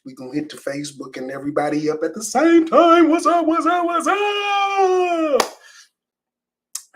We're going to hit the Facebook and everybody up at the same time. What's up? What's up? What's up?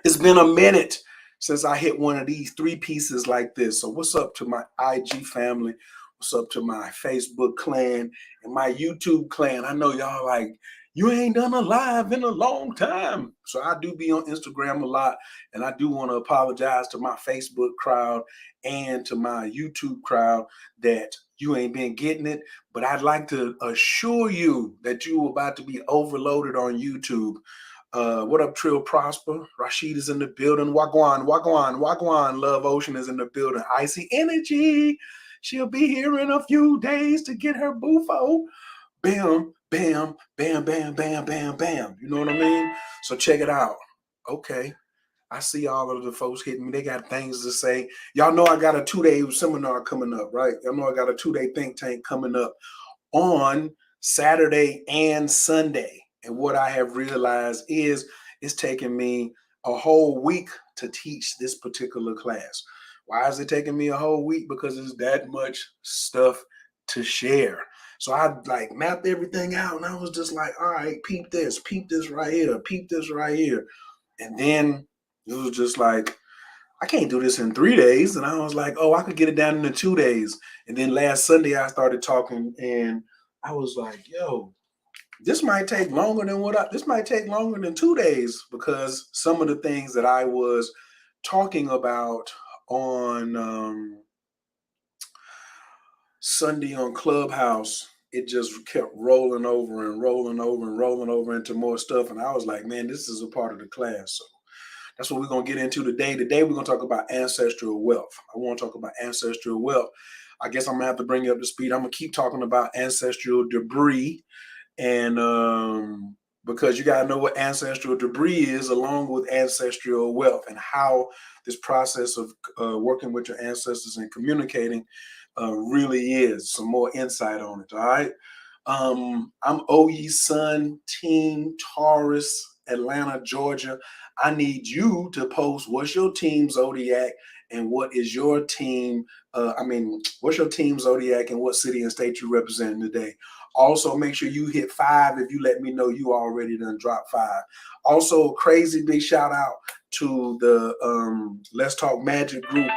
It's been a minute since I hit one of these 3 pieces like this. So what's up to my IG family? What's up to my Facebook clan and my YouTube clan? I know y'all like, you ain't done a live in a long time. So I do be on Instagram a lot, and I do want to apologize to my Facebook crowd and to my YouTube crowd that you ain't been getting it. But I'd like to assure you that you are about to be overloaded on YouTube. What up, Trill Prosper? Rashid is in the building. Wagwan. Love Ocean is in the building. Icy Energy. She'll be here in a few days to get her bufo. Bam, bam, bam, bam, bam, bam, bam. You know what I mean? So check it out. Okay. I see all of the folks hitting me. They got things to say. Y'all know I got a 2-day seminar coming up, right? Y'all know I got a 2-day think tank coming up on Saturday and Sunday. And what I have realized is it's taking me a whole week to teach this particular class. Why is it taking me a whole week? Because it's that much stuff to share. So I like mapped everything out, and I was just like, all right, peep this right here, peep this right here. And then it was just like, I can't do this in 3 days. And I was like, oh, I could get it down into 2 days. And then last Sunday I started talking, and I was like, yo, this might take longer than 2 days, because some of the things that I was talking about on Sunday on Clubhouse, it just kept rolling over into more stuff. And I was like, man, this is a part of the class. So that's what we're going to get into today. Today, we're going to talk about ancestral wealth. I want to talk about ancestral wealth. I guess I'm going to have to bring you up to speed. I'm going to keep talking about ancestral debris. And because you got to know what ancestral debris is, along with ancestral wealth, and how this process of working with your ancestors and communicating really is. Some more insight on it, all right? I'm Oye's son, Team Taurus, Atlanta, Georgia. I need you to post what's your team zodiac and what is your team, what's your team zodiac and what city and state you represent today. Also, make sure you hit 5 if you let me know you already done dropped 5. Also, crazy big shout out to the Let's Talk Magic group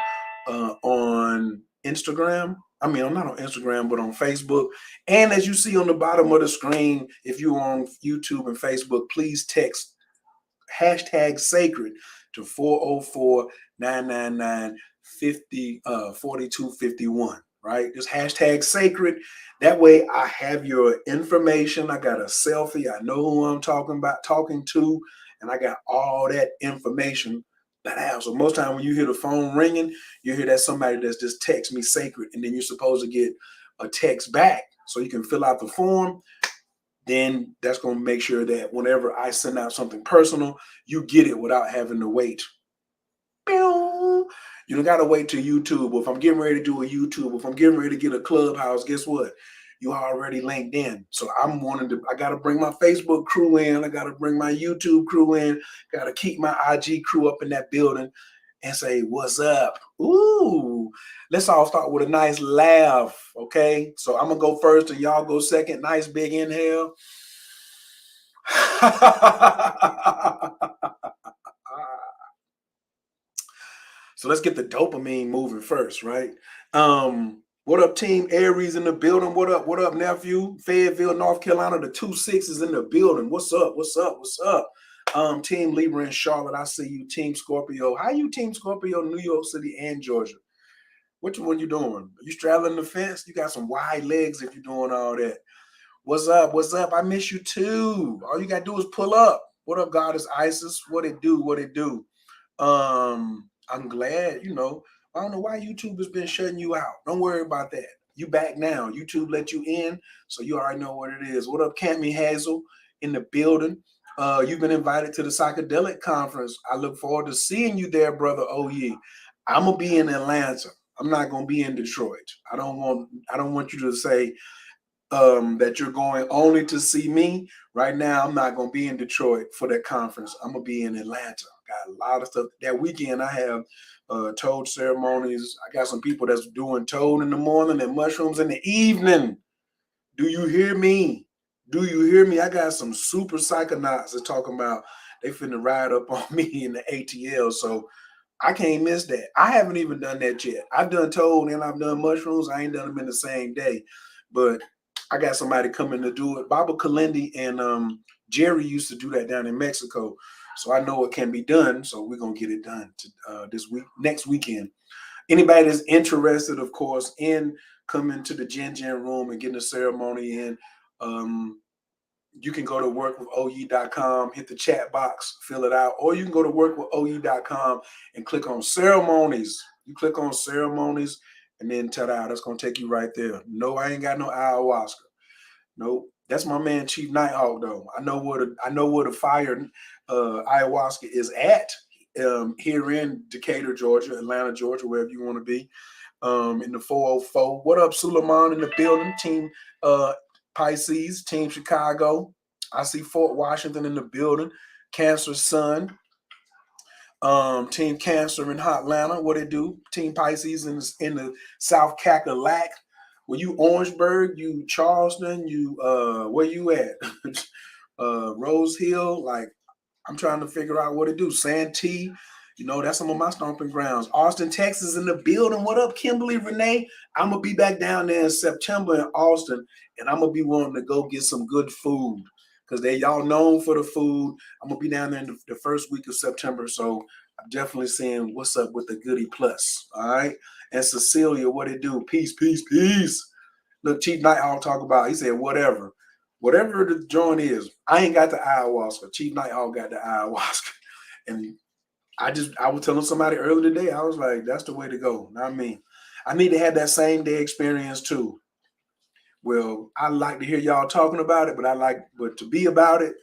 on Instagram. I mean, I'm not on Instagram, but on Facebook. And as you see on the bottom of the screen, if you're on YouTube and Facebook, please text #sacred to 404-999-4251, right? Just #sacred. That way I have your information. I got a selfie. I know who I'm talking to, and I got all that information. So most time when you hear the phone ringing, you hear that somebody that's just text me sacred, and then you're supposed to get a text back so you can fill out the form. Then that's going to make sure that whenever I send out something personal, you get it without having to wait. You don't got to wait till YouTube. If I'm getting ready to do a YouTube, if I'm getting ready to get a Clubhouse, guess what? You already linked in. So I got to bring my Facebook crew in. I got to bring my YouTube crew in. Got to keep my IG crew up in that building and say, what's up? Ooh, let's all start with a nice laugh, okay? So I'm going to go first and y'all go second. Nice big inhale. So let's get the dopamine moving first, right? What up, Team Aries in the building? What up, nephew? Fayetteville, North Carolina, the 2-6 is in the building. What's up? Team Libra in Charlotte, I see you. Team Scorpio. How you, Team Scorpio, New York City and Georgia? Which one you doing? Are you straddling the fence? You got some wide legs if you're doing all that. What's up? I miss you too. All you got to do is pull up. What up, Goddess Isis? What it do? I'm glad, I don't know why YouTube has been shutting you out. Don't worry about that. You back now. YouTube let you in, so you already know what it is. What up, Cammy Hazel in the building? You've been invited to the Psychedelic Conference. I look forward to seeing you there, brother Oye. I'm gonna be in Atlanta. I'm not gonna be in Detroit. I don't want you to say that you're going only to see me. Right now, I'm not gonna be in Detroit for that conference. I'm gonna be in Atlanta. Got a lot of stuff that weekend. I have toad ceremonies. I got some people that's doing toad in the morning and mushrooms in the evening. Do you hear me? Do you hear me? I got some super psychonauts that talking about they finna ride up on me in the ATL. So I can't miss that. I haven't even done that yet. I've done toad and I've done mushrooms. I ain't done them in the same day. But I got somebody coming to do it. Baba Kalindi and Jerry used to do that down in Mexico. So I know it can be done. So we're going to get it done this week, next weekend. Anybody that's interested, of course, in coming to the Jin Jin room and getting a ceremony in, you can go to workwithoye.com, hit the chat box, fill it out, or you can go to workwithoye.com and click on ceremonies. You click on ceremonies and then ta-da, that's going to take you right there. No, I ain't got no ayahuasca. Nope. That's my man Chief Nighthawk though. I know where the fire ayahuasca is at here in Decatur, Georgia, Atlanta, Georgia, wherever you want to be. In the 404. What up, Suleiman in the building? Team Pisces, Team Chicago. I see Fort Washington in the building. Cancer Sun. Team Cancer in Hotlanta. What it do? Team Pisces in the South Cackalack. Were you Orangeburg? You Charleston? You where you at? Rose Hill? Like, I'm trying to figure out what to do. Santee, you know, that's some of my stomping grounds. Austin, Texas in the building. What up, Kimberly, Renee? I'm going to be back down there in September in Austin, and I'm going to be wanting to go get some good food because y'all known for the food. I'm going to be down there in the first week of September, so I'm definitely seeing what's up with the Goody Plus, all right? And Cecilia, what it do? Peace, peace, peace. Look, Chief Nighthawk talk about, he said, whatever the joint is. I ain't got the ayahuasca. Chief Nighthawk got the ayahuasca. And I was telling somebody earlier today, I was like, that's the way to go. Not me. I need to have that same day experience too. Well, I like to hear y'all talking about it, but to be about it,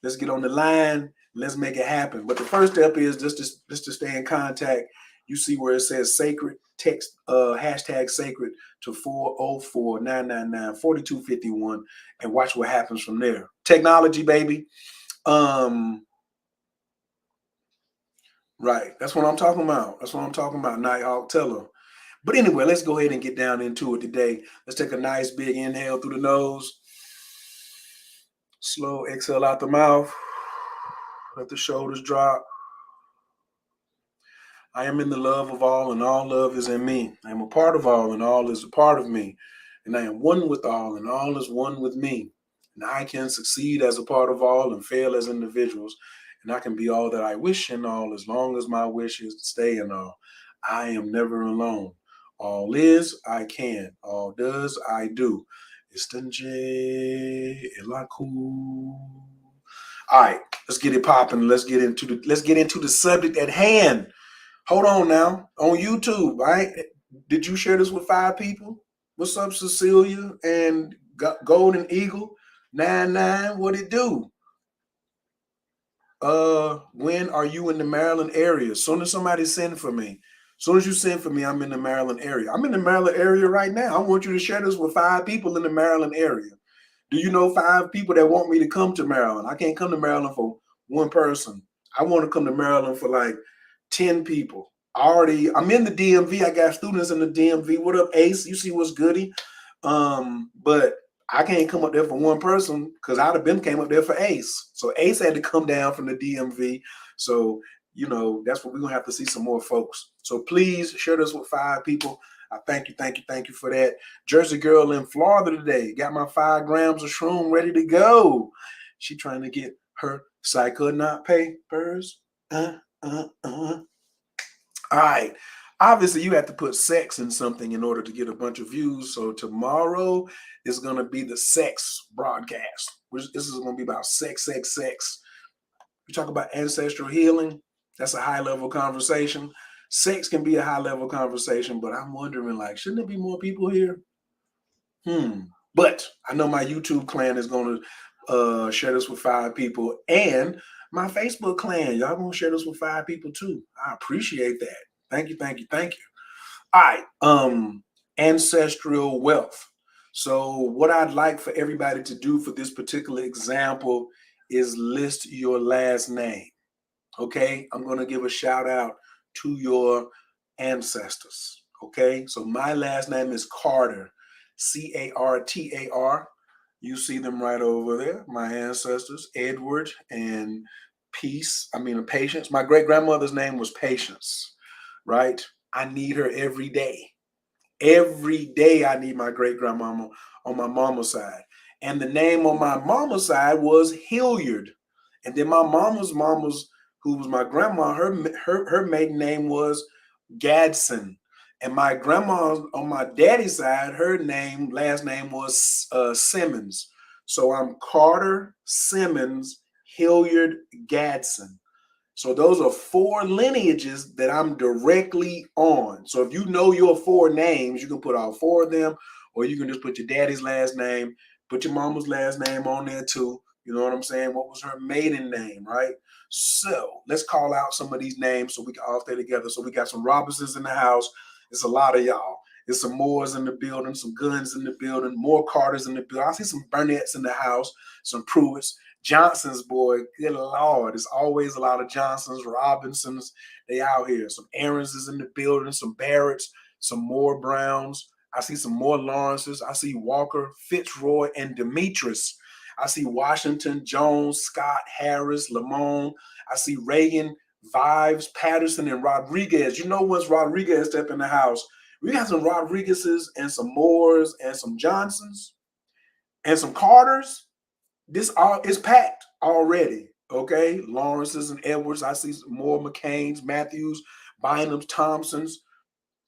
let's get on the line. Let's make it happen. But the first step is just to stay in contact. You see where it says sacred, text hashtag sacred to 404-999-4251 and watch what happens from there. Technology, baby. Right. That's what I'm talking about. Nighthawk, tell her. But anyway, let's go ahead and get down into it today. Let's take a nice big inhale through the nose. Slow exhale out the mouth. Let the shoulders drop. I am in the love of all, and all love is in me. I am a part of all, and all is a part of me. And I am one with all, and all is one with me. And I can succeed as a part of all and fail as individuals. And I can be all that I wish in all as long as my wish is to stay in all. I am never alone. All is, I can. All does, I do. Istanje elaku. All right, let's get it popping. Let's get into the subject at hand. Hold on now. On YouTube, right? Did you share this with 5 people? What's up, Cecilia and Golden Eagle 99? What it do? When are you in the Maryland area? As soon as somebody send for me. As soon as you send for me, I'm in the Maryland area. I'm in the Maryland area right now. I want you to share this with 5 people in the Maryland area. Do you know 5 people that want me to come to Maryland? I can't come to Maryland for 1 person. I want to come to Maryland for like 10 people. I'm in the DMV. I got students in the DMV. What up, Ace? You see what's goody? But I can't come up there for 1 person because I'd have been came up there for Ace. So Ace had to come down from the DMV. So, you know, that's what we're going to have to see some more folks. So please share this with 5 people. I thank you for that. Jersey girl in Florida today. Got my 5 grams of shroom ready to go. She trying to get her psychonaut papers. All right. Obviously, you have to put sex in something in order to get a bunch of views. So tomorrow is going to be the sex broadcast. This is going to be about sex. We talk about ancestral healing. That's a high-level conversation. Sex can be a high-level conversation, but I'm wondering, like, shouldn't there be more people here? But I know my YouTube clan is going to share this with 5 people, and my Facebook clan, y'all going to share this with 5 people too. I appreciate that. Thank you. All right, ancestral wealth. So what I'd like for everybody to do for this particular example is list your last name. Okay, I'm going to give a shout out to your ancestors. Okay, so my last name is Carter, Cartar. You see them right over there, my ancestors, Edward and Patience. My great-grandmother's name was Patience, right? I need her every day. Every day I need my great-grandmama on my mama's side. And the name on my mama's side was Hilliard. And then my mama's, who was my grandma, her maiden name was Gadsden. And my grandma on my daddy's side, her last name was Simmons. So I'm Carter, Simmons, Hilliard, Gadsden. So those are 4 lineages that I'm directly on. So if you know your 4 names, you can put all 4 of them, or you can just put your daddy's last name, put your mama's last name on there too. You know what I'm saying? What was her maiden name, right? So let's call out some of these names so we can all stay together. So we got some Robinsons in the house. It's a lot of y'all. There's some Moores in the building, some Guns in the building, more Carters in the building. I see some Burnett's in the house, some Pruitts. Johnson's, boy, good Lord. It's always a lot of Johnsons, Robinsons. They out here. Some Aarons is in the building, some Barretts, some more Browns. I see some more Lawrences. I see Walker, Fitzroy, and Demetrius. I see Washington, Jones, Scott, Harris, Lamone. I see Reagan, Vives, Patterson, and Rodriguez. You know, once Rodriguez step in the house, we got some Rodriguezes and some Moores and some Johnsons and some Carters. This all is packed already, okay? Lawrence's and Edwards. I see some more McCain's, Matthews, Bynum's, Thompsons.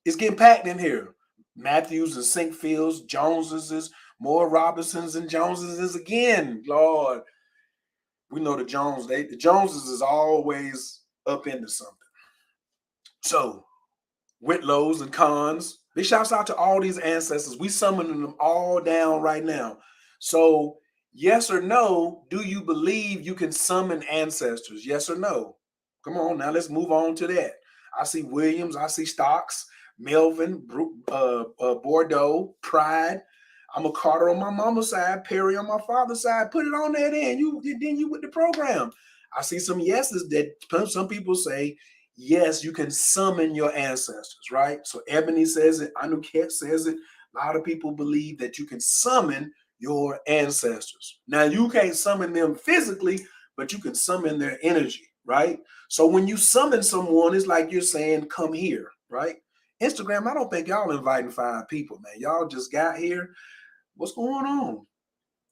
It's getting packed in here. Matthews and Sinkfields, Joneses, more Robinsons and Joneses again. Lord, we know the Joneses is always up into something. So, Whitlows and Cons. Big shouts out to all these ancestors. We summoning them all down right now. So, yes or no, do you believe you can summon ancestors? Yes or no? Come on, now let's move on to that. I see Williams, I see Stocks, Melvin, Bordeaux, Pride. I'm a Carter on my mama's side, Perry on my father's side. Put it on there then. You with the program. I see some yeses that some people say, yes, you can summon your ancestors, right? So Ebony says it, Anuket says it. A lot of people believe that you can summon your ancestors. Now, you can't summon them physically, but you can summon their energy, right? So when you summon someone, it's like you're saying, come here, right? Instagram, I don't think y'all inviting 5 people, man. Y'all just got here. What's going on?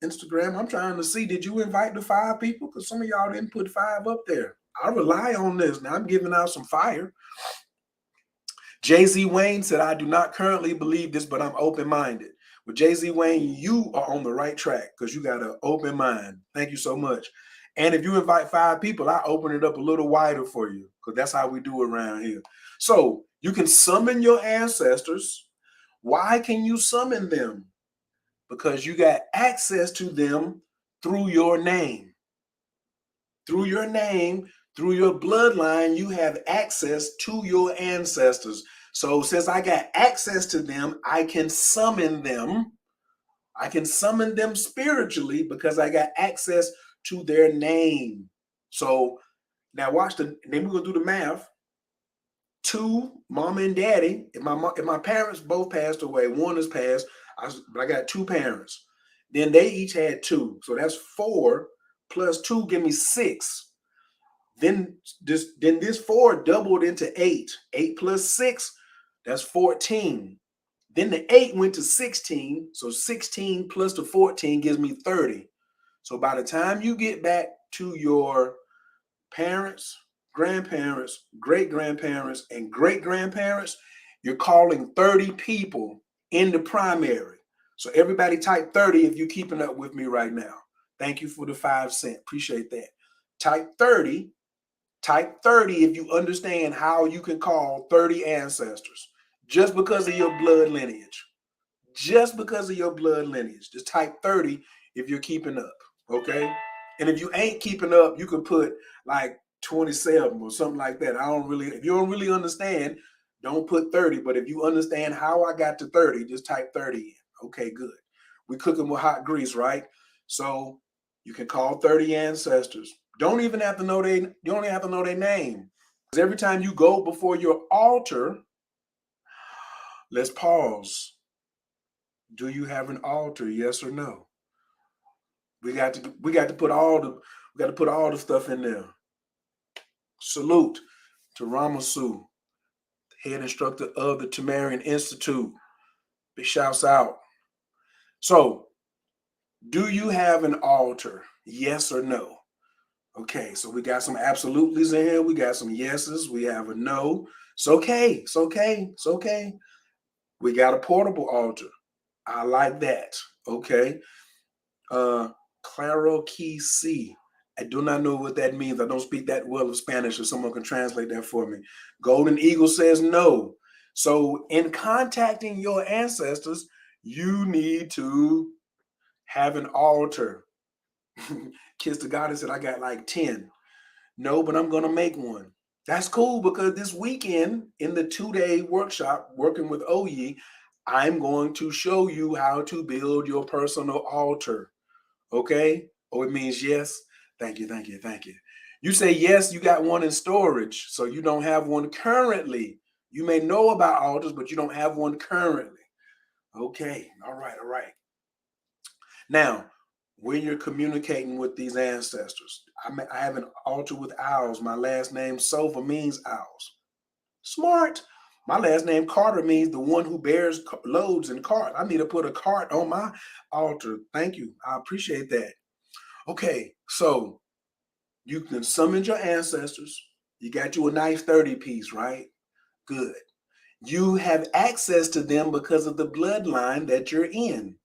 Instagram, I'm trying to see, did you invite the 5 people? Because some of y'all didn't put 5 up there. I rely on this. Now I'm giving out some fire. Jay-Z Wayne said, I do not currently believe this, but I'm open-minded. With Jay-Z Wayne, you are on the right track because you got an open mind. Thank you so much. And if you invite 5 people, I open it up a little wider for you because that's how we do around here. So you can summon your ancestors. Why can you summon them? Because you got access to them through your name. Through your name, through your bloodline, you have access to your ancestors. So since I got access to them, I can summon them. I can summon them spiritually because I got access to their name. So now watch then we're gonna do the math. 2, mama and daddy. If my parents both passed away, one has passed, but I got 2 parents. Then they each had 2. So that's 4 plus 2 give me 6. Then this 4 doubled into 8. 8 plus 6, that's 14. Then the 8 went to 16. So 16 plus the 14 gives me 30. So by the time you get back to your parents, grandparents, great-grandparents, and great-grandparents, you're calling 30 people in the primary. So everybody type 30 if you're keeping up with me right now. Thank you for the 5 cents. Appreciate that. Type 30. Type 30 if you understand how you can call 30 ancestors just because of your blood lineage. Just because of your blood lineage. Just type 30 if you're keeping up, okay? And if you ain't keeping up, you could put like 27 or something like that. If you don't really understand, don't put 30. But if you understand how I got to 30, just type 30 in. Okay, good. We cooking with hot grease, right? So you can call 30 ancestors. Don't even have to know you don't even have to know their name. Because every time you go before your altar, let's pause. Do you have an altar? Yes or no? We got to put all the stuff in there. Salute to Ramasu, head instructor of the Tamarian Institute. Big shouts out. So, do you have an altar? Yes or no? Okay, so we got some absolutelys in here. We got some yeses. We have a no. It's okay. It's okay. It's okay. We got a portable altar. I like that. Okay. Claro Key C. I do not know what that means. I don't speak that well of Spanish, if someone can translate that for me. Golden Eagle says no. So, in contacting your ancestors, you need to have an altar. Kiss to God and said, I got like 10. No, but I'm going to make one. That's cool because this weekend in the 2-day workshop working with Oyi, I'm going to show you how to build your personal altar. Okay? Oh, it means yes. Thank you, thank you, thank you. You say yes, you got one in storage, so you don't have one currently. You may know about altars, but you don't have one currently. Okay, all right, all right. Now, when you're communicating with these ancestors, I have an altar with owls. My last name Sova means owls. Smart. My last name Carter means the one who bears loads in cart. I need to put a cart on my altar. Thank you. I appreciate that. Okay, so you can summon your ancestors. You got you a nice 30 piece, right? Good. You have access to them because of the bloodline that you're in.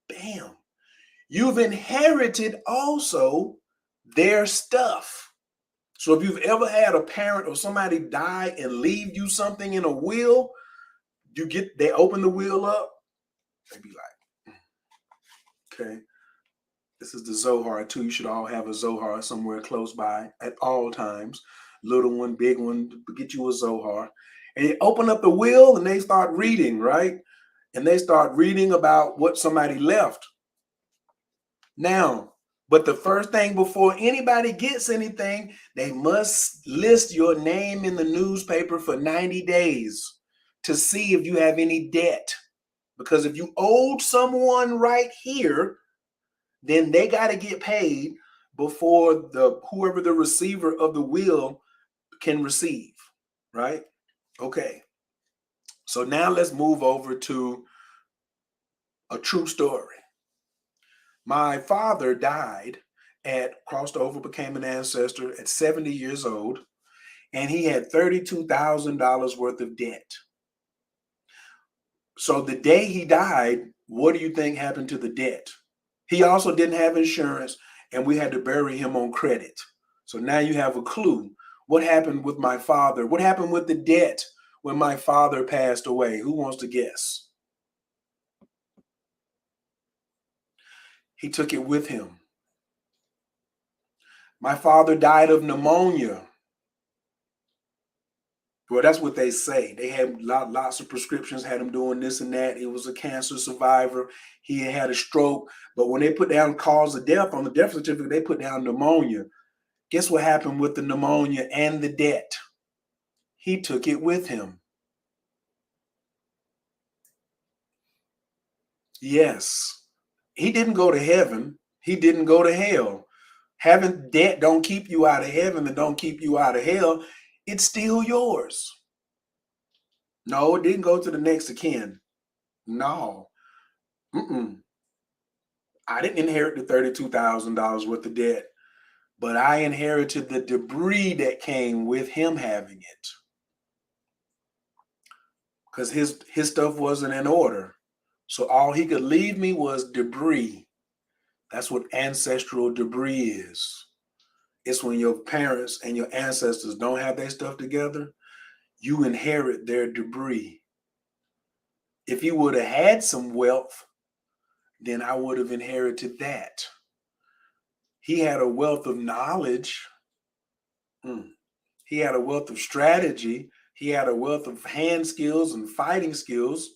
Bam. You've inherited also their stuff. So if you've ever had a parent or somebody die and leave you something in a will, they open the will up, they be like, okay, this is the Zohar too. You should all have a Zohar somewhere close by at all times. Little one, big one, get you a Zohar. And you open up the will and they start reading, right? And they start reading about what somebody left. Now, but the first thing before anybody gets anything, they must list your name in the newspaper for 90 days to see if you have any debt. Because if you owed someone right here, then they got to get paid before whoever the receiver of the will can receive, right? Okay. So now let's move over to a true story. My father died crossed over, became an ancestor at 70 years old, and he had $32,000 worth of debt. So the day he died, what do you think happened to the debt? He also didn't have insurance, and we had to bury him on credit. So now you have a clue. What happened with my father? What happened with the debt when my father passed away? Who wants to guess? He took it with him. My father died of pneumonia. Well, that's what they say. They had lots of prescriptions, had him doing this and that. He was a cancer survivor. He had a stroke. But when they put down cause of death on the death certificate, they put down pneumonia. Guess what happened with the pneumonia and the debt? He took it with him. Yes. He didn't go to heaven. He didn't go to hell. Having debt don't keep you out of heaven and don't keep you out of hell. It's still yours. No, it didn't go to the next of kin. No. Mm-mm. I didn't inherit the $32,000 worth of debt, but I inherited the debris that came with him having it. Because his stuff wasn't in order. So all he could leave me was debris. That's what ancestral debris is. It's when your parents and your ancestors don't have their stuff together, you inherit their debris. If he would have had some wealth, then I would have inherited that. He had a wealth of knowledge. He had a wealth of strategy. He had a wealth of hand skills and fighting skills.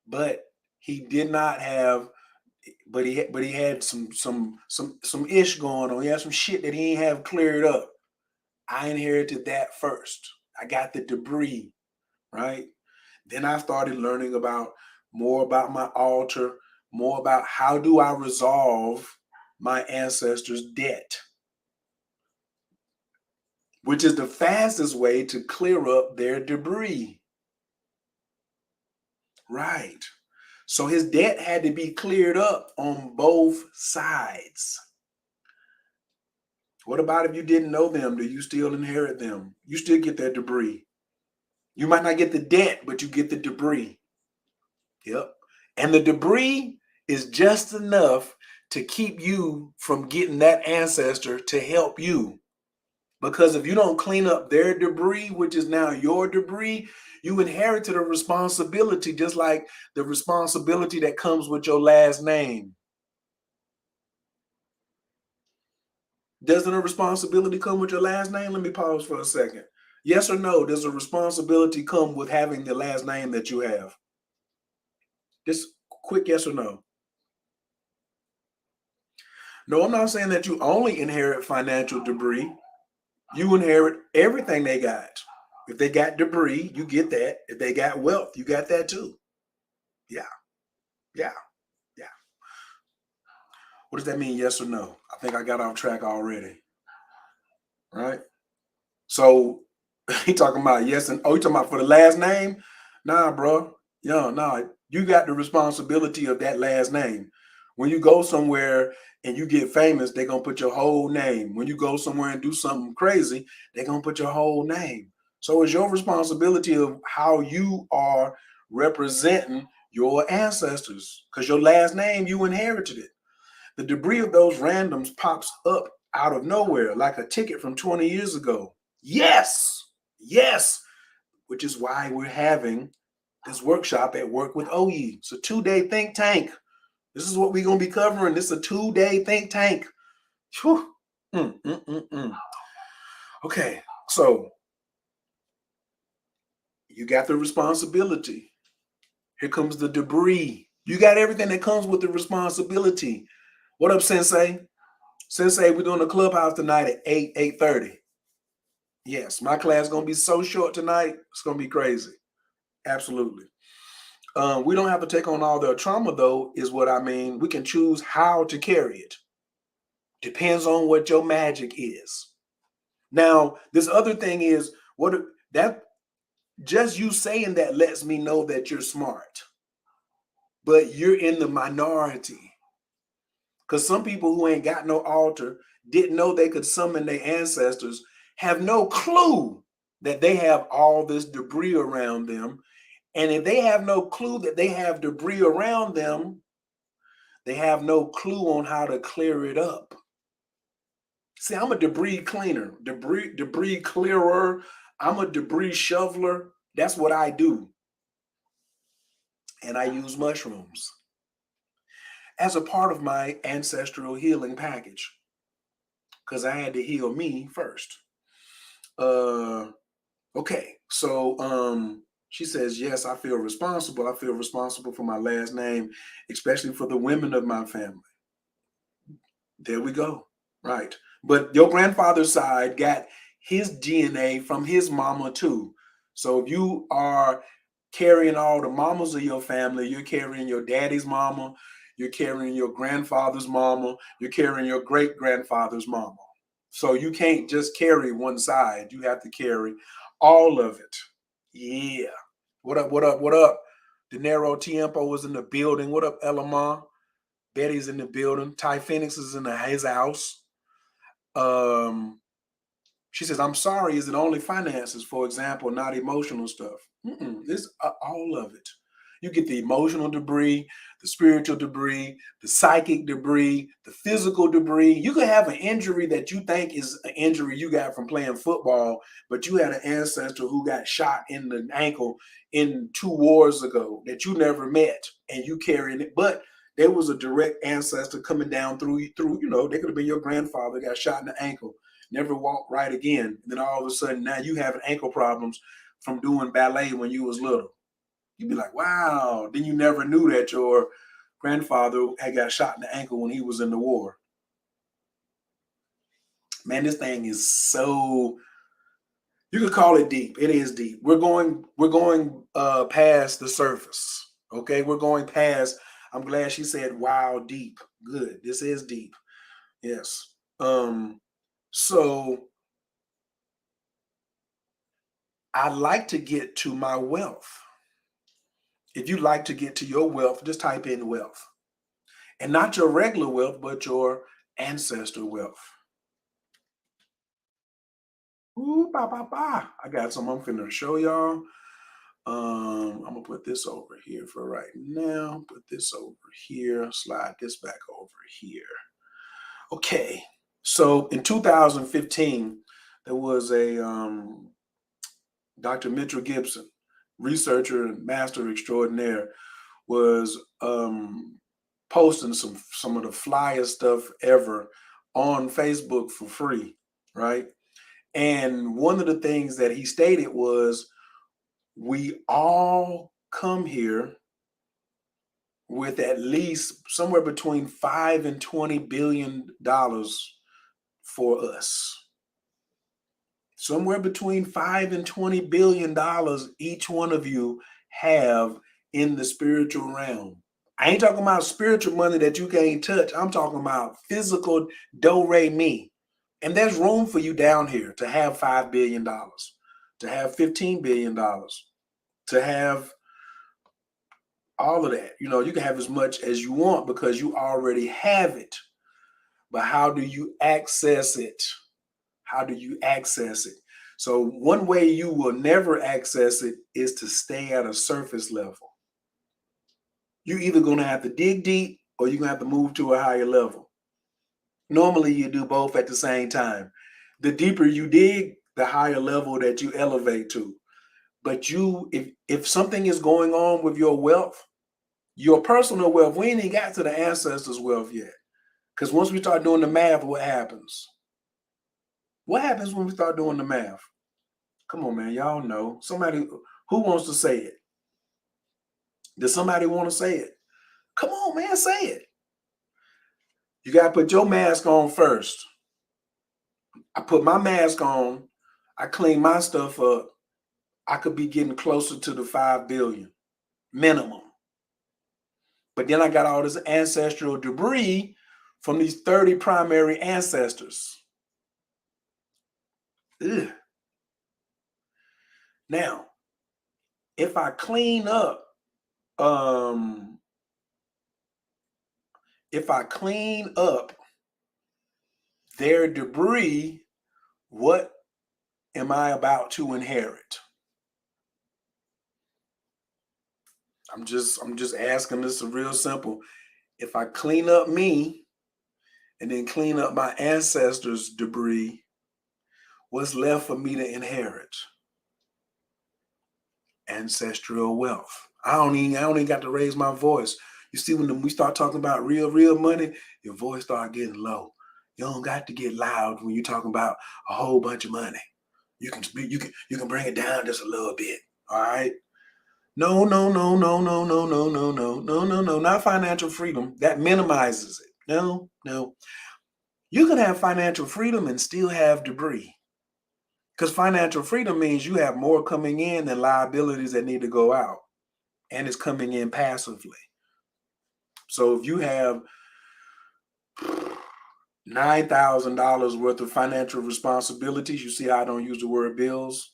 But he did not have, but he had some ish going on. He had some shit that he didn't have cleared up. I inherited that first. I got the debris, right? Then I started learning about more about my altar, more about how do I resolve my ancestors' debt, which is the fastest way to clear up their debris. Right. So his debt had to be cleared up on both sides. What about if you didn't know them? Do you still inherit them? You still get that debris. You might not get the debt, but you get the debris. Yep. And the debris is just enough to keep you from getting that ancestor to help you. Because if you don't clean up their debris, which is now your debris, you inherited a responsibility, just like the responsibility that comes with your last name. Doesn't a responsibility come with your last name? Let me pause for a second. Yes or no, does a responsibility come with having the last name that you have? Just quick yes or no. No, I'm not saying that you only inherit financial debris. You inherit everything they got. If they got debris, you get that. If they got wealth, you got that too. Yeah, yeah, yeah. What does that mean, yes or no? I think I got off track already, right? So he talking about yes and, oh, you talking about for the last name? Nah, bro. Yeah, nah. You got the responsibility of that last name. When you go somewhere and you get famous, they're gonna put your whole name. When you go somewhere and do something crazy, they're gonna put your whole name. So it's your responsibility of how you are representing your ancestors, because your last name, you inherited it. The debris of those randoms pops up out of nowhere, like a ticket from 20 years ago. Yes, yes, which is why we're having this workshop at Work with OE. It's a 2-day think tank. This is what we're going to be covering. This is a 2-day think tank. Whew. Okay, so you got the responsibility. Here comes the debris. You got everything that comes with the responsibility. What up, Sensei? Sensei, we're doing a clubhouse tonight at 8:30. Yes, my class is going to be so short tonight. It's going to be crazy. Absolutely. We don't have to take on all their trauma, though, is what I mean. We can choose how to carry it. Depends on what your magic is. Now, this other thing is what that just you saying that lets me know that you're smart, but you're in the minority. Because some people who ain't got no altar, didn't know they could summon their ancestors, have no clue that they have all this debris around them. And if they have no clue that they have debris around them, they have no clue on how to clear it up. See, I'm a debris cleaner, debris clearer. I'm a debris shoveler. That's what I do. And I use mushrooms as a part of my ancestral healing package, because I had to heal me first. Okay, so she says, yes, I feel responsible. I feel responsible for my last name, especially for the women of my family. There we go. Right. But your grandfather's side got his DNA from his mama too. So if you are carrying all the mamas of your family, you're carrying your daddy's mama, you're carrying your grandfather's mama, you're carrying your great grandfather's mama. So you can't just carry one side. You have to carry all of it. Yeah. What up? What up? What up? Dinero Tiempo was in the building. What up, Elamar? Betty's in the building. Ty Phoenix is in his house. She says, I'm sorry, is it only finances, for example, not emotional stuff? It's all of it. You get the emotional debris, the spiritual debris, the psychic debris, the physical debris. You could have an injury that you think is an injury you got from playing football, but you had an ancestor who got shot in the ankle in 2 wars ago that you never met, and you carrying it. But there was a direct ancestor coming down through, they could have been your grandfather, got shot in the ankle, never walked right again. And then all of a sudden now you having ankle problems from doing ballet when you was little. You'd be like, wow. Then you never knew that your grandfather had got shot in the ankle when he was in the war. Man, this thing is so, you could call it deep. It is deep. We're going past the surface. Okay, we're going past. I'm glad she said, wow, deep. Good. This is deep. Yes. So I like to get to my wealth. If you like to get to your wealth, just type in wealth. And not your regular wealth, but your ancestor wealth. Ooh, ba, ba, ba. I got some I'm finna show y'all. I'm gonna put this over here for right now. Put this over here. Slide this back over here. Okay. So in 2015, there was a Dr. Mitchell Gibson, researcher and master extraordinaire, was posting some of the flyest stuff ever on Facebook for free, right? And one of the things that he stated was, we all come here with at least somewhere between $5 and $20 billion for us. Somewhere between $5 and $20 billion each one of you have in the spiritual realm. I ain't talking about spiritual money that you can't touch. I'm talking about physical do re mi. And there's room for you down here to have $5 billion, to have $15 billion, to have all of that. You know, you can have as much as you want because you already have it. But how do you access it? How do you access it? So one way you will never access it is to stay at a surface level. You're either going to have to dig deep or you're going to have to move to a higher level. Normally you do both at the same time. The deeper you dig, the higher level that you elevate to. But if something is going on with your wealth, your personal wealth, we ain't even got to the ancestors' wealth yet. Because once we start doing the math, what happens? What happens when we start doing the math? Come on, man. Y'all know. Somebody who wants to say it? Does somebody want to say it? Come on, man, say it. You got to put your mask on first. I put my mask on. I clean my stuff up. I could be getting closer to the 5 billion minimum. But then I got all this ancestral debris from these 30 primary ancestors. Ugh. Now, if I clean up, their debris, what am I about to inherit? I'm just asking this real simple. If I clean up me and then clean up my ancestors' debris, what's left for me to inherit? Ancestral wealth. I don't even got to raise my voice. You see, when we start talking about real money, your voice start getting low. You don't got to get loud when you're talking about a whole bunch of money. You can speak, you can bring it down just a little bit. All right. No, not financial freedom. That minimizes it. No. You can have financial freedom and still have debris. Because financial freedom means you have more coming in than liabilities that need to go out. And it's coming in passively. So if you have $9,000 worth of financial responsibilities, you see how I don't use the word bills,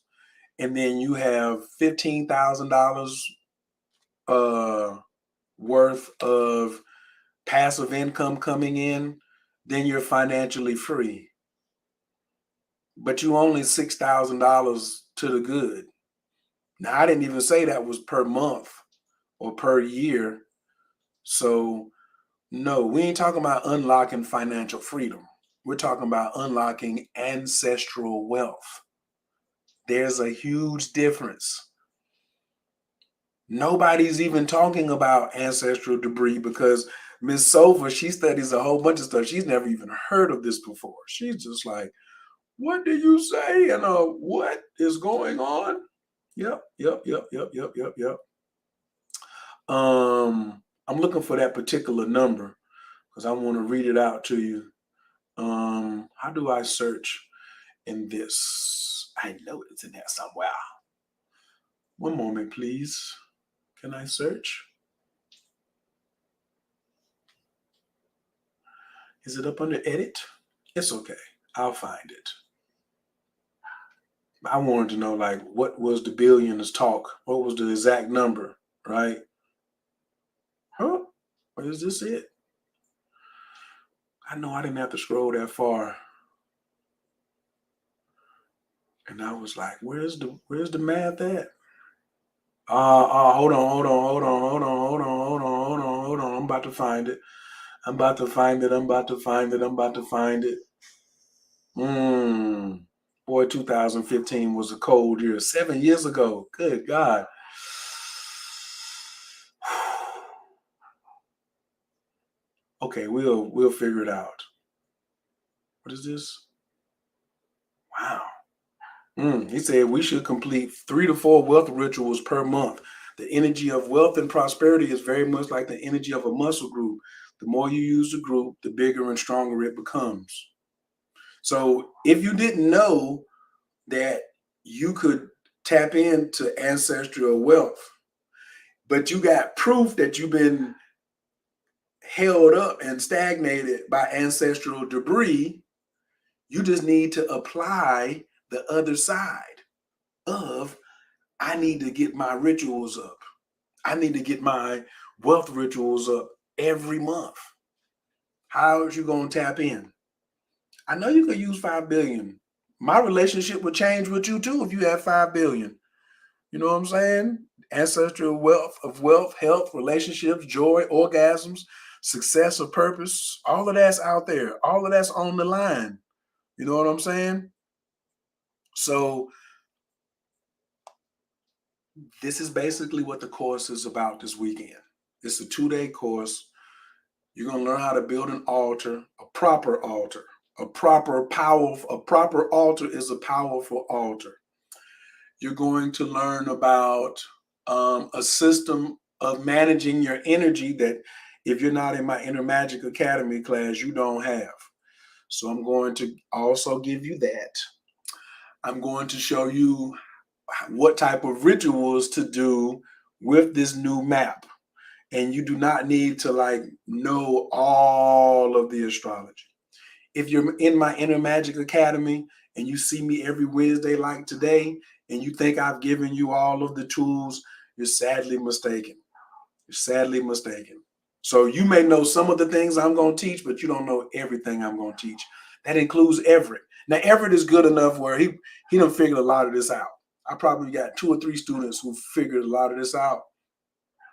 and then you have $15,000 worth of passive income coming in, then you're financially free. But you only $6,000 to the good. Now, I didn't even say that was per month or per year. So no, we ain't talking about unlocking financial freedom. We're talking about unlocking ancestral wealth. There's a huge difference. Nobody's even talking about ancestral debris because Miss Sova, she studies a whole bunch of stuff. She's never even heard of this before. She's just like, what do you say? And what is going on? Yep. I'm looking for that particular number because I want to read it out to you. How do I search in this? I know it's in there somewhere. One moment, please. Can I search? Is it up under edit? It's okay. I'll find it. I wanted to know, like, what was the billioners talk? What was the exact number, right? Oh, or is this it? I know I didn't have to scroll that far. And I was like, where's the math at? Hold on. I'm about to find it. I'm about to find it. Boy, 2015 was a cold year. 7 years ago. Good God. Okay, we'll figure it out. What is this? Wow. He said we should complete 3 to 4 wealth rituals per month. The energy of wealth and prosperity is very much like the energy of a muscle group. The more you use the group, the bigger and stronger it becomes. So if you didn't know that you could tap into ancestral wealth, but you got proof that you've been held up and stagnated by ancestral debris, you just need to apply the other side of, I need to get my rituals up. I need to get my wealth rituals up every month. How are you going to tap in? I know you could use 5 billion. My relationship would change with you too if you had 5 billion. You know what I'm saying? Ancestral wealth, health, relationships, joy, orgasms, success or purpose, all of that's out there. All of that's on the line. You know what I'm saying? So this is basically what the course is about this weekend. It's a 2-day course. You're going to learn how to build an altar, a proper altar. A proper altar is a powerful altar. You're going to learn about a system of managing your energy that if you're not in my Inner Magic Academy class, you don't have. So I'm going to also give you that. I'm going to show you what type of rituals to do with this new map. And you do not need to like know all of the astrology. If you're in my Inner Magic Academy and you see me every Wednesday like today, and you think I've given you all of the tools, you're sadly mistaken. You're sadly mistaken. So you may know some of the things I'm going to teach, but you don't know everything I'm going to teach. That includes Everett. Now, Everett is good enough where he done figured a lot of this out. I probably got 2 or 3 students who figured a lot of this out.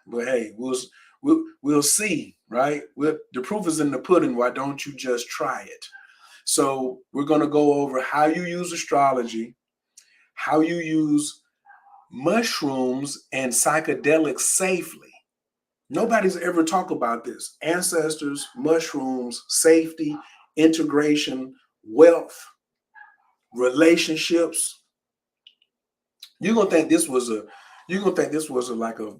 But hey, we'll see, right? The proof is in the pudding. Why don't you just try it? So we're going to go over how you use astrology, how you use mushrooms and psychedelics safely. Nobody's ever talked about this. Ancestors, mushrooms, safety, integration, wealth, relationships. You're gonna think this was like a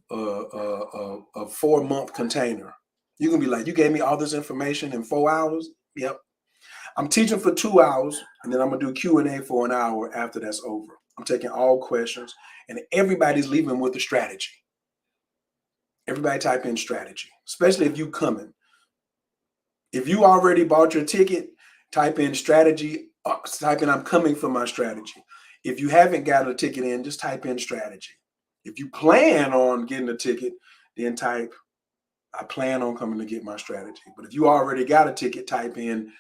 4-month container. You're gonna be like, you gave me all this information in 4 hours? Yep. I'm teaching for 2 hours, and then I'm gonna do Q&A for an hour after that's over. I'm taking all questions, and everybody's leaving with a strategy. Everybody type in strategy, especially if you coming. If you already bought your ticket, type in strategy, type in I'm coming for my strategy. If you haven't got a ticket in, just type in strategy. If you plan on getting a ticket, then type I plan on coming to get my strategy. But if you already got a ticket, type in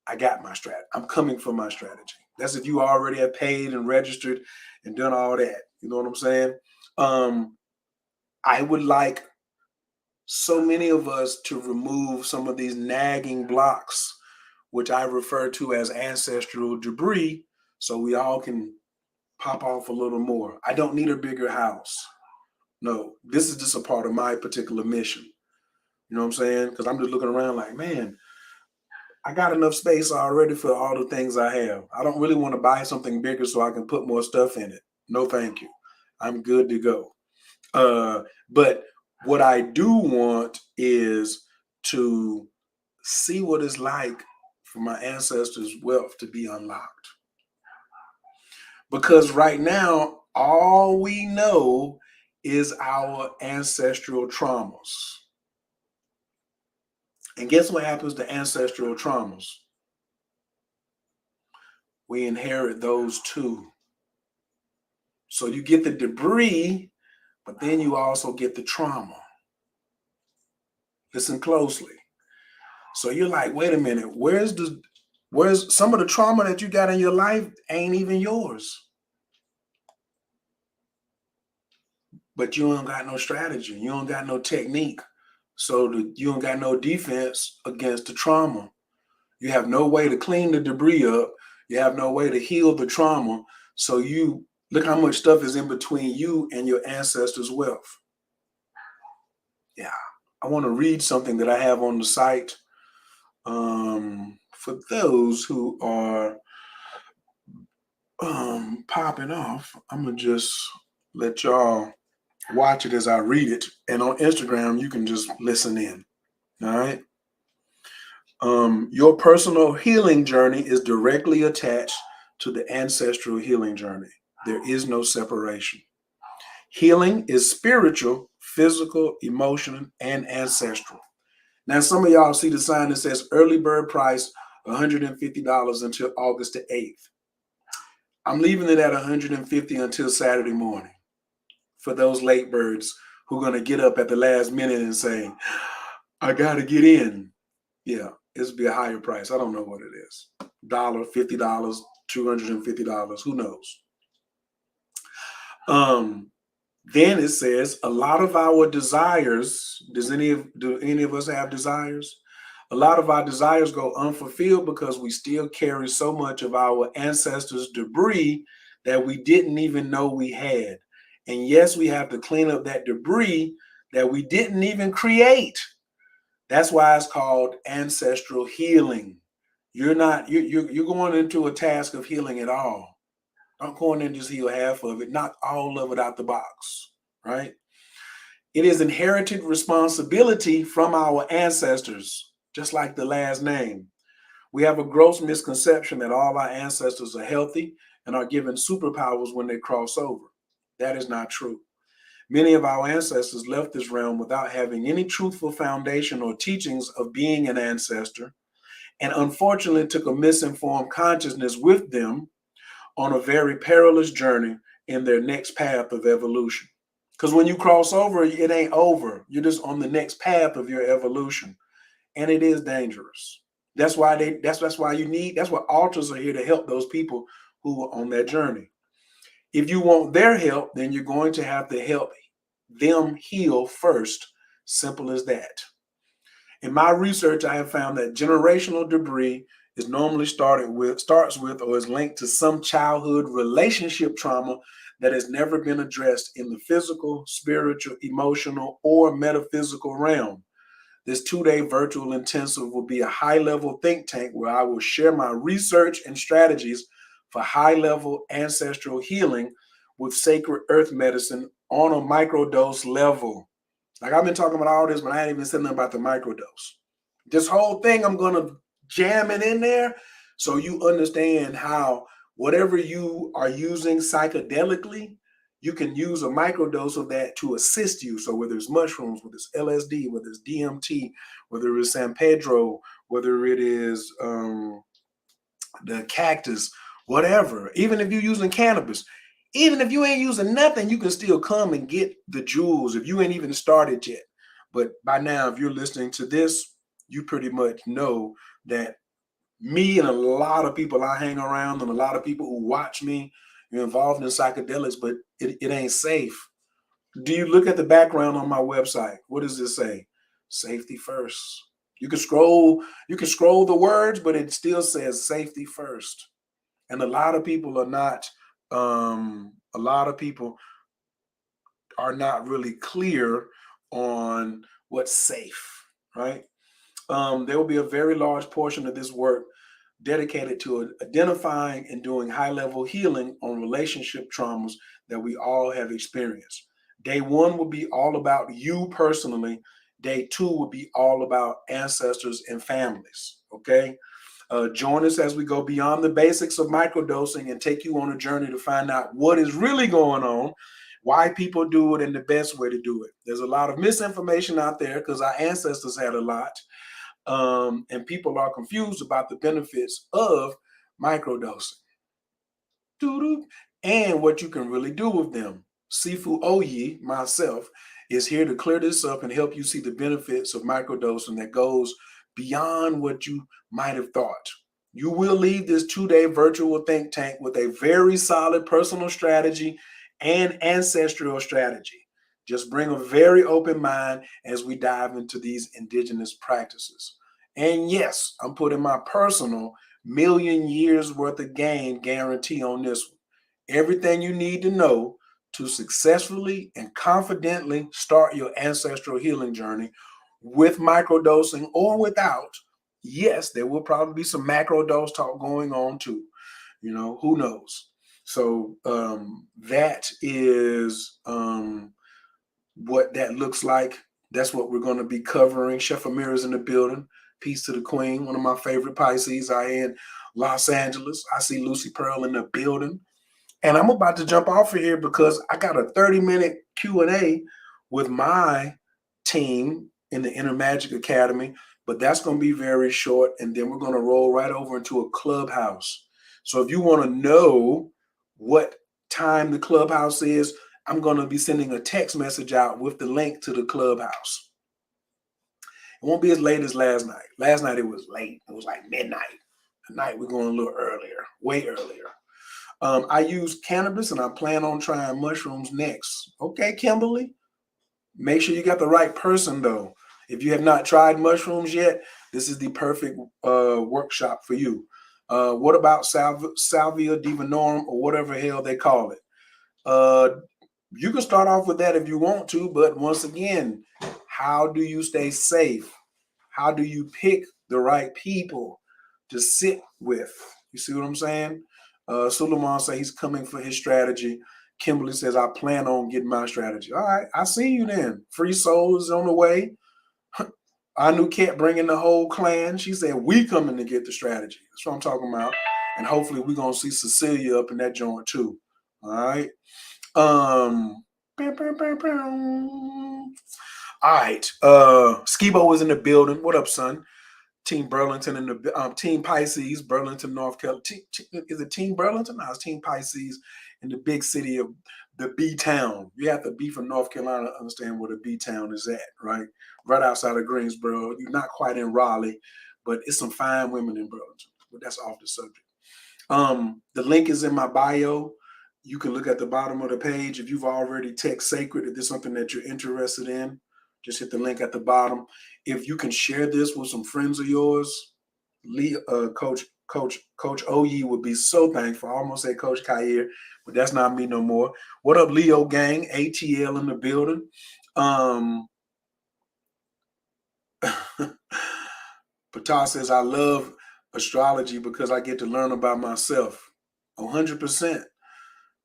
I got my strategy. I'm coming for my strategy. That's if you already have paid and registered and done all that. You know what I'm saying? I would like so many of us to remove some of these nagging blocks, which I refer to as ancestral debris, so we all can pop off a little more. I don't need a bigger house. No, this is just a part of my particular mission. You know what I'm saying? Because I'm just looking around like, man, I got enough space already for all the things I have. I don't really want to buy something bigger so I can put more stuff in it. No, thank you. I'm good to go. But what I do want is to see what it's like for my ancestors' wealth to be unlocked. Because right now, all we know is our ancestral traumas. And guess what happens to ancestral traumas? We inherit those too. So you get the debris, but then you also get the trauma. Listen closely. So you're like, wait a minute, where's some of the trauma that you got in your life ain't even yours. But you don't got no strategy. You don't got no technique. So you don't got no defense against the trauma. You have no way to clean the debris up. You have no way to heal the trauma. So you look how much stuff is in between you and your ancestors' wealth. Yeah. I want to read something that I have on the site. For those who are popping off, I'm going to just let y'all watch it as I read it. And on Instagram, you can just listen in. All right. Your personal healing journey is directly attached to the ancestral healing journey. There is no separation. Healing is spiritual, physical, emotional, and ancestral. Now, some of y'all see the sign that says early bird price, $150 until August the 8th. I'm leaving it at $150 until Saturday morning for those late birds who are going to get up at the last minute and say, I got to get in. Yeah, it'll be a higher price. I don't know what it is. $50, $250, who knows? Then it says a lot of our desires, do any of us have desires? A lot of our desires go unfulfilled because we still carry so much of our ancestors' debris that we didn't even know we had. And yes, we have to clean up that debris that we didn't even create. That's why it's called ancestral healing. You're going into a task of healing it all. Don't go in and just heal half of it, knock all of it out the box, right? It is inherited responsibility from our ancestors, just like the last name. We have a gross misconception that all our ancestors are healthy and are given superpowers when they cross over. That is not true. Many of our ancestors left this realm without having any truthful foundation or teachings of being an ancestor, and unfortunately took a misinformed consciousness with them on a very perilous journey in their next path of evolution. Because when you cross over, it ain't over. You're just on the next path of your evolution. And it is dangerous. That's why altars are here to help those people who are on that journey. If you want their help, then you're going to have to help them heal first. Simple as that. In my research, I have found that generational debris is normally starts with or is linked to some childhood relationship trauma that has never been addressed in the physical, spiritual, emotional, or metaphysical realm. This 2-day virtual intensive will be a high-level think tank where I will share my research and strategies for high-level ancestral healing with sacred earth medicine on a microdose level. Like, I've been talking about all this, but I ain't even said nothing about the microdose. This whole thing, I'm going to jam it in there so you understand how whatever you are using psychedelically, you can use a microdose of that to assist you. So whether it's mushrooms, whether it's LSD, whether it's DMT, whether it's San Pedro, whether it is the cactus, whatever, even if you're using cannabis, even if you ain't using nothing, you can still come and get the jewels if you ain't even started yet. But by now, if you're listening to this, you pretty much know that me and a lot of people I hang around and a lot of people who watch me, you're involved in psychedelics, but it ain't safe. Do you look at the background on my website? What does it say? Safety first. You can scroll the words, but it still says safety first. And a lot of people are not really clear on what's safe, right? There will be a very large portion of this work dedicated to identifying and doing high-level healing on relationship traumas that we all have experienced. Day 1 will be all about you personally. Day 2 will be all about ancestors and families, okay? Join us as we go beyond the basics of microdosing and take you on a journey to find out what is really going on, why people do it, and the best way to do it. There's a lot of misinformation out there because our ancestors had a lot. And people are confused about the benefits of microdosing and what you can really do with them. Sifu Oyi, myself, is here to clear this up and help you see the benefits of microdosing that goes beyond what you might have thought. You will leave this 2-day virtual think tank with a very solid personal strategy and ancestral strategy. Just bring a very open mind as we dive into these indigenous practices. And yes, I'm putting my personal million years worth of gain guarantee on this one. Everything you need to know to successfully and confidently start your ancestral healing journey with microdosing or without. Yes, there will probably be some macro dose talk going on too. You know, who knows? So that is what that looks like. That's what we're going to be covering. Chef Amira's in the building. Peace to the Queen, one of my favorite Pisces. I in Los Angeles. I see Lucy Pearl in the building. And I'm about to jump off of here because I got a 30-minute Q&A with my team in the Inner Magic Academy, but that's going to be very short. And then we're going to roll right over into a clubhouse. So if you want to know what time the clubhouse is, I'm going to be sending a text message out with the link to the clubhouse. It won't be as late as last night. Last night it was late. It was like midnight. Tonight we're going a little earlier, way earlier. I use cannabis and I plan on trying mushrooms next. Okay, Kimberly. Make sure you got the right person though. If you have not tried mushrooms yet, this is the perfect workshop for you. What about Salvia divinorum or whatever hell they call it? You can start off with that if you want to, but once again, how do you stay safe? How do you pick the right people to sit with? You see what I'm saying? Suleiman says he's coming for his strategy. Kimberly says, I plan on getting my strategy. All right, I see you then. Free Soul is on the way. Anu Cat bringing the whole clan. She said, we coming to get the strategy. That's what I'm talking about. And hopefully we're going to see Cecilia up in that joint too. All right. All right. Skibo is in the building. What up, son? Team Burlington and the Team Pisces, Burlington, North Carolina. Is it Team Burlington? No, it's Team Pisces in the big city of the B town. You have to be from North Carolina to understand where the B town is at, right? Right outside of Greensboro. You're not quite in Raleigh, but it's some fine women in Burlington. But that's off the subject. The link is in my bio. You can look at the bottom of the page. If you've already text sacred, if there's something that you're interested in, just hit the link at the bottom. If you can share this with some friends of yours, Coach Oyi would be so thankful. I almost said Coach Kair, but that's not me no more. What up, Leo gang? ATL in the building. Pata says, I love astrology because I get to learn about myself. 100%.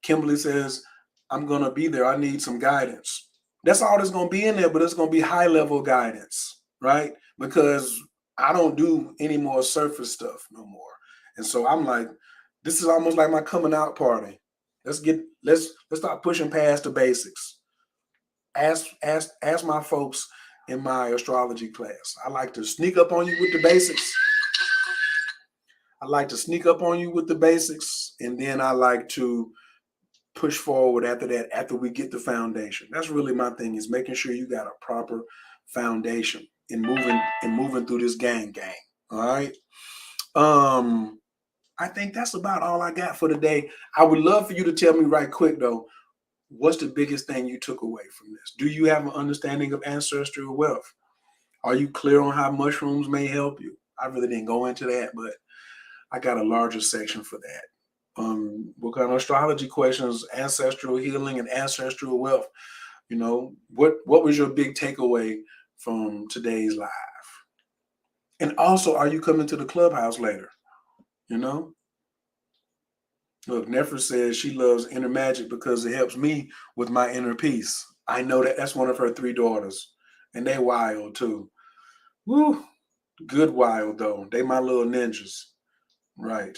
Kimberly says, I'm going to be there. I need some guidance. That's all that's going to be in there, but it's going to be high-level guidance, right? Because I don't do any more surface stuff no more. And so I'm like, this is almost like my coming out party. Let's start pushing past the basics. Ask my folks in my astrology class. I like to sneak up on you with the basics. And then I like to push forward after that, after we get the foundation. That's really my thing, is making sure you got a proper foundation in moving through this gang. All right. I think that's about all I got for today. I would love for you to tell me right quick though, what's the biggest thing you took away from this? Do you have an understanding of ancestral wealth? Are you clear on how mushrooms may help you? I really didn't go into that, but I got a larger section for that. What kind of astrology questions, ancestral healing and ancestral wealth? You know, what was your big takeaway from today's live? And also, are you coming to the clubhouse later? You know, look, Nefra says she loves inner magic because it helps me with my inner peace. I know that. That's one of her 3 daughters, and they wild too. Woo, good wild though. They my little ninjas, right?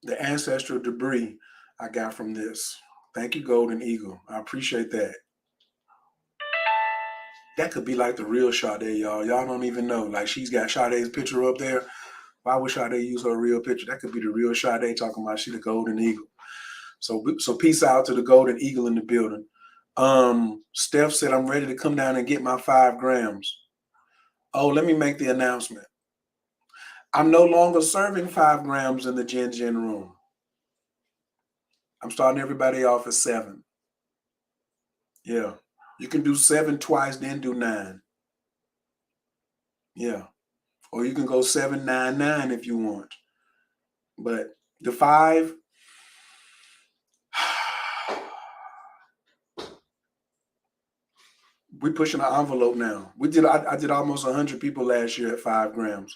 The ancestral debris I got from this. Thank you, Golden Eagle. I appreciate that. That could be like the real Sade, y'all. Y'all don't even know. Like, she's got Sade's picture up there. Why would Sade use her real picture? That could be the real Sade talking about she the golden eagle. So peace out to the golden eagle in the building. Steph said, I'm ready to come down and get my 5 grams. Oh, let me make the announcement. I'm no longer serving 5 grams in the Jin Jin room. I'm starting everybody off at 7. Yeah. You can do 7 twice, then do 9. Yeah. Or you can go 799 if you want. But the 5, we're pushing the envelope now. I did almost 100 people last year at 5 grams.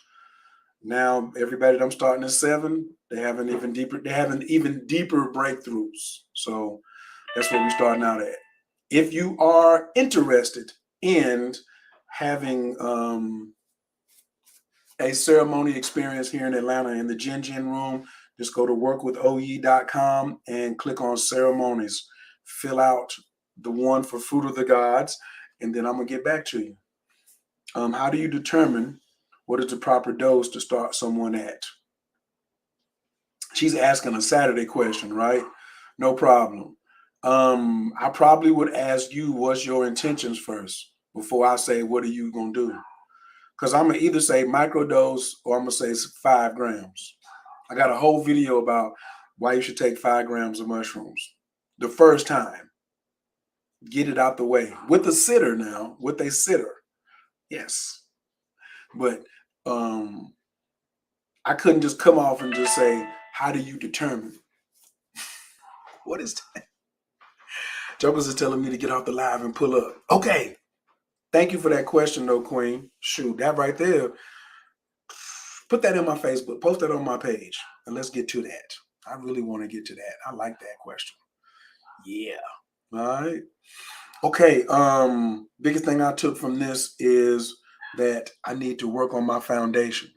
Now everybody that I'm starting at 7, they're having even deeper breakthroughs. So that's what we're starting out at. If you are interested in having a ceremony experience here in Atlanta in the Jin Jin room, just go to workwithoye.com and click on ceremonies. Fill out the one for Fruit of the Gods, and then I'm gonna get back to you. How do you determine what is the proper dose to start someone at? She's asking a Saturday question, right? No problem. I probably would ask you, what's your intentions first before I say, what are you gonna do? Because I'm gonna either say microdose or I'm gonna say 5 grams. I got a whole video about why you should take 5 grams of mushrooms the first time. Get it out the way with a sitter now, with a sitter. Yes. But I couldn't just come off and just say, how do you determine? What is that? Jokers is telling me to get off the live and pull up. Okay. Thank you for that question, though, Queen. Shoot, that right there. Put that in my Facebook. Post that on my page. And let's get to that. I really want to get to that. I like that question. Yeah. All right. Okay. Biggest thing I took from this is that I need to work on my foundation.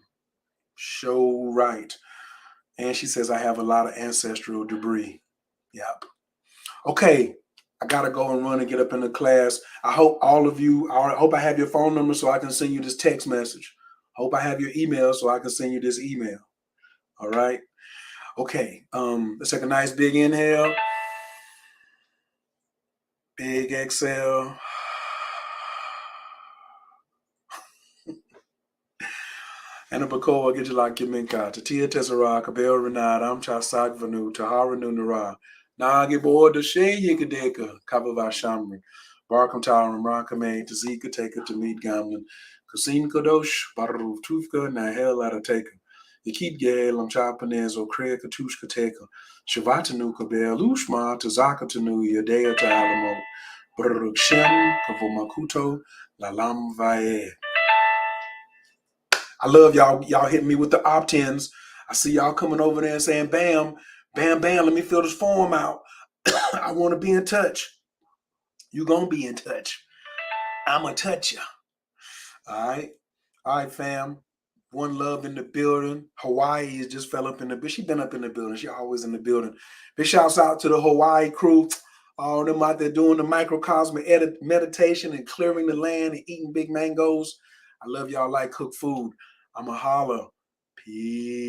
Show right. And she says I have a lot of ancestral debris. Yep. Okay. I gotta go and run and get up in the class. I hope all of you, I hope I have your phone number so I can send you this text message. Hope I have your email so I can send you this email. All right. Okay. Let's take a nice big inhale. Big exhale. Anabakoa Gijala Kiminka, Tatia Tessera, Kabel Renard, Amcha Sagvanu, Tahara Nunara, Nagibo, the Shay Yikadeka, Kabava Shamri, Barkam Tower, Rakame, Tazika Taker to meet Gamlin, Kasim Kadosh, Baru Tufka, Nahel Atateka, Yakit Gale, Amchapanez, or Krea Katushka Taker, Shavatanu Kabel, Ushma, Tazaka Tanu, Yadea Talamo, Baruk Shem, Kavomakuto, Lalam Vae. I love y'all. Y'all hitting me with the opt-ins. I see y'all coming over there and saying, bam, bam, bam, let me fill this form out. I want to be in touch. You going to be in touch. I'm going to touch you. All right. All right, fam. One love in the building. Hawaii has just fell up in the building. She been up in the building. She always in the building. Big shouts out to the Hawaii crew. All of them out there doing the microcosmic meditation and clearing the land and eating big mangoes. I love y'all like cook food. I'm a holler. Peace.